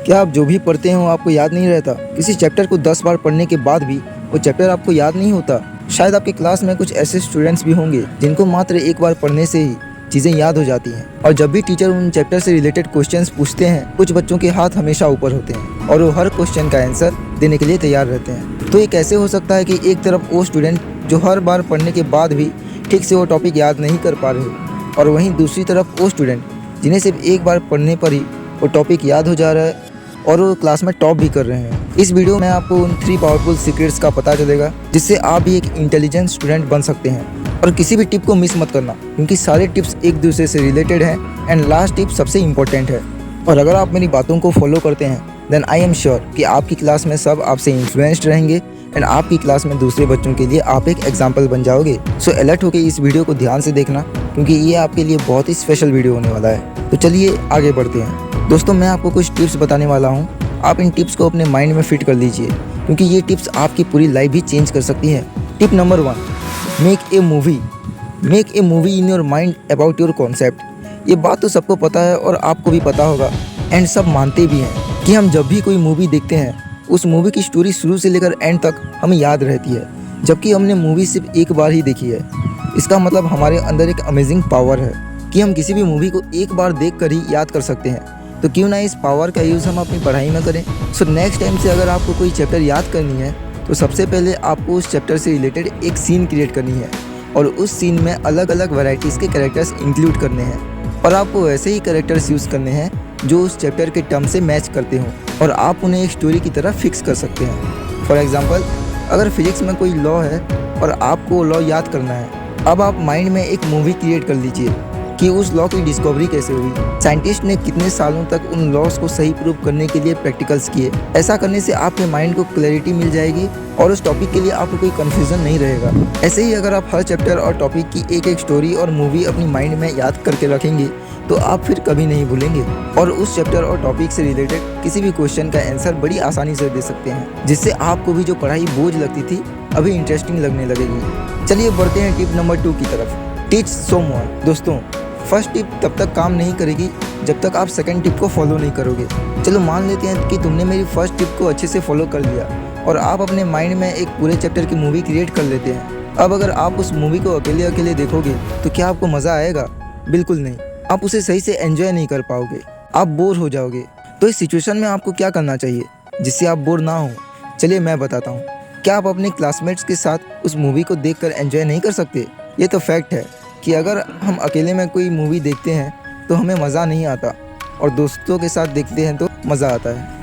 क्या आप जो भी पढ़ते हो आपको याद नहीं रहता? किसी चैप्टर को 10 बार पढ़ने के बाद भी वो चैप्टर आपको याद नहीं होता? शायद आपके क्लास में कुछ ऐसे स्टूडेंट्स भी होंगे जिनको मात्र एक बार पढ़ने से ही चीज़ें याद हो जाती हैं, और जब भी टीचर उन चैप्टर से रिलेटेड क्वेश्चंस पूछते हैं, कुछ बच्चों के हाथ हमेशा ऊपर होते हैं और वो हर क्वेश्चन का आंसर देने के लिए तैयार रहते हैं। तो ये कैसे हो सकता है कि एक तरफ वो स्टूडेंट जो हर बार पढ़ने के बाद भी ठीक से वो टॉपिक याद नहीं कर पा रहे, और वहीं दूसरी तरफ वो स्टूडेंट जिन्हें सिर्फ एक बार पढ़ने पर ही वो टॉपिक याद हो जा रहा है और वो क्लास में टॉप भी कर रहे हैं। इस वीडियो में आपको उन 3 पावरफुल सीक्रेट्स का पता चलेगा जिससे आप भी एक इंटेलिजेंट स्टूडेंट बन सकते हैं। और किसी भी टिप को मिस मत करना, क्योंकि सारे टिप्स एक दूसरे से रिलेटेड हैं एंड लास्ट टिप सबसे इम्पोर्टेंट है। और अगर आप मेरी बातों को फॉलो करते हैं देन आई एम श्योर कि आपकी क्लास में सब आपसे इन्फ्लुएंस्ड रहेंगे एंड आपकी क्लास में दूसरे बच्चों के लिए आप एक एग्जाम्पल बन जाओगे। सो अलर्ट होकर इस वीडियो को ध्यान से देखना, क्योंकि ये आपके लिए बहुत ही स्पेशल वीडियो होने वाला है। तो चलिए आगे बढ़ते हैं। दोस्तों, मैं आपको कुछ टिप्स बताने वाला हूँ। आप इन टिप्स को अपने माइंड में फिट कर लीजिए, क्योंकि ये टिप्स आपकी पूरी लाइफ भी चेंज कर सकती है। Tip number 1, make a movie in your mind about your concept. ये बात तो सबको पता है और आपको भी पता होगा एंड सब मानते भी हैं कि हम जब भी कोई मूवी देखते हैं उस मूवी की स्टोरी शुरू से लेकर एंड तक हमें याद रहती है, जबकि हमने मूवी सिर्फ एक बार ही देखी है। इसका मतलब हमारे अंदर एक अमेजिंग पावर है कि हम किसी भी मूवी को एक बार देख कर ही याद कर सकते हैं। तो क्यों ना इस पावर का यूज़ हम अपनी पढ़ाई में करें। सो नेक्स्ट टाइम से अगर आपको कोई चैप्टर याद करनी है तो सबसे पहले आपको उस चैप्टर से रिलेटेड एक सीन क्रिएट करनी है, और उस सीन में अलग अलग वैरायटीज़ के कैरेक्टर्स इंक्लूड करने हैं, और आपको वैसे ही कैरेक्टर्स यूज़ करने हैं जो उस चैप्टर के टर्म से मैच करते हों, और आप उन्हें एक स्टोरी की तरह फिक्स कर सकते हैं। फॉर एग्जाम्पल, अगर फिजिक्स में कोई लॉ है और आपको वो लॉ याद करना है, अब आप माइंड में एक मूवी क्रिएट कर लीजिए कि उस लॉ की डिस्कवरी कैसे हुई, साइंटिस्ट ने कितने सालों तक उन लॉस को सही प्रूव करने के लिए प्रैक्टिकल्स किए। ऐसा करने से आपके माइंड को क्लैरिटी मिल जाएगी और उस टॉपिक के लिए आपको कोई कन्फ्यूजन नहीं रहेगा। ऐसे ही अगर आप हर चैप्टर और टॉपिक की एक एक स्टोरी और मूवी अपनी माइंड में याद करके रखेंगे तो आप फिर कभी नहीं भूलेंगे, और उस चैप्टर और टॉपिक से रिलेटेड किसी भी क्वेश्चन का आंसर बड़ी आसानी से दे सकते हैं, जिससे आपको भी जो पढ़ाई बोझ लगती थी अभी इंटरेस्टिंग लगने लगेगी। चलिए बढ़ते हैं टिप नंबर 2 की तरफ, टीच समवन। दोस्तों, फर्स्ट टिप तब तक काम नहीं करेगी जब तक आप सेकंड टिप को फॉलो नहीं करोगे। चलो मान लेते हैं कि तुमने मेरी फर्स्ट टिप को अच्छे से फॉलो कर लिया और आप अपने माइंड में एक पूरे चैप्टर की मूवी क्रिएट कर लेते हैं। अब अगर आप उस मूवी को अकेले अकेले देखोगे तो क्या आपको मज़ा आएगा? बिल्कुल नहीं। आप उसे सही से एंजॉय नहीं कर पाओगे, आप बोर हो जाओगे। तो इस सिचुएशन में आपको क्या करना चाहिए जिससे आप बोर ना हो? चलिए मैं बताता हूँ। क्या आप अपने क्लासमेट्स के साथ उस मूवी को देखकर एंजॉय नहीं कर सकते? ये तो फैक्ट है कि अगर हम अकेले में कोई मूवी देखते हैं तो हमें मज़ा नहीं आता, और दोस्तों के साथ देखते हैं तो मज़ा आता है।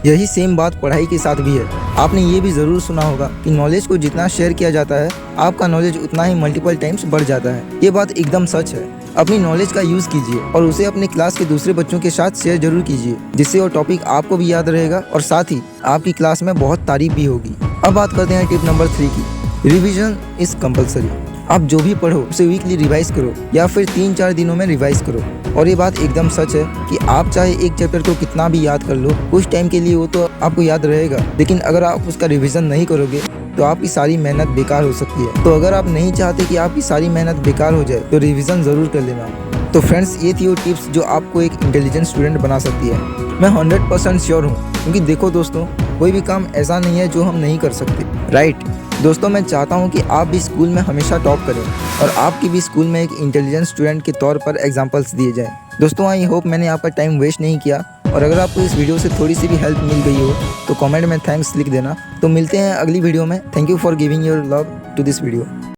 यही सेम बात पढ़ाई के साथ भी है। आपने ये भी ज़रूर सुना होगा कि नॉलेज को जितना शेयर किया जाता है आपका नॉलेज उतना ही मल्टीपल टाइम्स बढ़ जाता है। ये बात एकदम सच है। अपनी नॉलेज का यूज़ कीजिए और उसे अपने क्लास के दूसरे बच्चों के साथ शेयर जरूर कीजिए, जिससे वो टॉपिक आपको भी याद रहेगा और साथ ही आपकी क्लास में बहुत तारीफ भी होगी। अब बात करते हैं टिप नंबर 3 की, रिविजन इज़ कंपलसरी। आप जो भी पढ़ो उसे वीकली रिवाइज करो या फिर 3-4 दिनों में रिवाइज करो। और ये बात एकदम सच है कि आप चाहे एक चैप्टर को कितना भी याद कर लो, कुछ टाइम के लिए वो तो आपको याद रहेगा, लेकिन अगर आप उसका रिवीजन नहीं करोगे तो आपकी सारी मेहनत बेकार हो सकती है। तो अगर आप नहीं चाहते कि आपकी सारी मेहनत बेकार हो जाए तो रिवीजन ज़रूर कर लेना। तो फ्रेंड्स, ये थी वो टिप्स जो आपको एक इंटेलिजेंट स्टूडेंट बना सकती है। मैं 100% श्योर हूँ, क्योंकि देखो दोस्तों, कोई भी काम ऐसा नहीं है जो हम नहीं कर सकते, राइट? दोस्तों, मैं चाहता हूं कि आप भी स्कूल में हमेशा टॉप करें और आपकी भी स्कूल में एक इंटेलिजेंट स्टूडेंट के तौर पर एग्जांपल्स दिए जाएं। दोस्तों, आई होप मैंने आपका टाइम वेस्ट नहीं किया, और अगर आपको इस वीडियो से थोड़ी सी भी हेल्प मिल गई हो तो कमेंट में थैंक्स लिख देना। तो मिलते हैं अगली वीडियो में। Thank you for giving your love to this video.